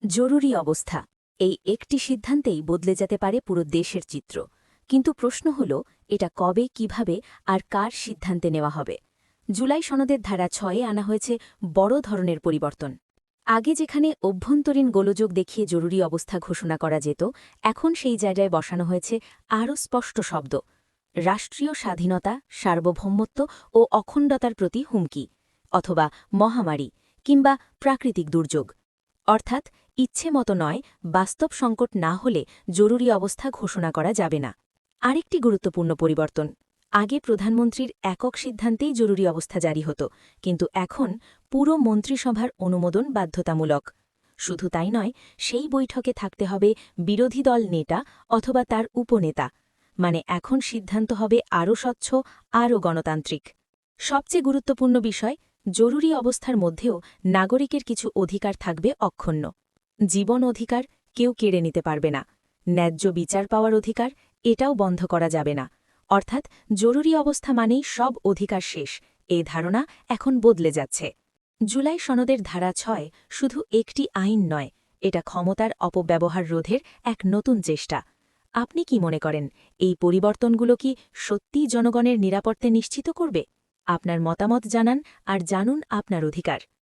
জরুরি অবস্থা এই একটি সিদ্ধান্তেই বদলে যেতে পারে পুরো দেশের চিত্র। কিন্তু প্রশ্ন হল, এটা কবে, কিভাবে আর কার সিদ্ধান্তে নেওয়া হবে? জুলাই সনদের ধারা ৬-এ আনা হয়েছে বড় ধরনের পরিবর্তন। আগে যেখানে অভ্যন্তরীণ গোলযোগ দেখিয়ে জরুরি অবস্থা ঘোষণা করা যেত, এখন সেই জায়গায় বসানো হয়েছে আরও স্পষ্ট শব্দ: রাষ্ট্রীয় স্বাধীনতা, সার্বভৌমত্ব ও অখণ্ডতার প্রতি হুমকি, অথবা মহামারী কিংবা প্রাকৃতিক দুর্যোগ। অর্থাৎ ইচ্ছে মতো নয়, বাস্তব সংকট না হলে জরুরি অবস্থা ঘোষণা করা যাবে না। আরেকটি গুরুত্বপূর্ণ পরিবর্তন: আগে প্রধানমন্ত্রীর একক সিদ্ধান্তেই জরুরি অবস্থা জারি হতো, কিন্তু এখন পুরো মন্ত্রিসভার অনুমোদন বাধ্যতামূলক। শুধু তাই নয়, সেই বৈঠকে থাকতে হবে বিরোধী দল নেতা অথবা তার উপনেতা। মানে এখন সিদ্ধান্ত হবে আরও স্বচ্ছ, আরও গণতান্ত্রিক। সবচেয়ে গুরুত্বপূর্ণ বিষয়, জরুরি অবস্থার মধ্যেও নাগরিকের কিছু অধিকার থাকবে অক্ষুণ্ণ। জীবন অধিকার কেউ কেড়ে নিতে পারবে না। ন্যায্য বিচার পাওয়ার অধিকার, এটাও বন্ধ করা যাবে না। অর্থাৎ জরুরি অবস্থা মানেই সব অধিকার শেষ, এই ধারণা এখন বদলে যাচ্ছে। জুলাই সনদের ধারা ৬ শুধু একটি আইন নয়, এটা ক্ষমতার অপব্যবহার রোধের এক নতুন চেষ্টা। আপনি কি মনে করেন, এই পরিবর্তনগুলো কি সত্যিই জনগণের নিরাপত্তা নিশ্চিত করবে? আপনার মতামত জানান আর জানুন আপনার অধিকার।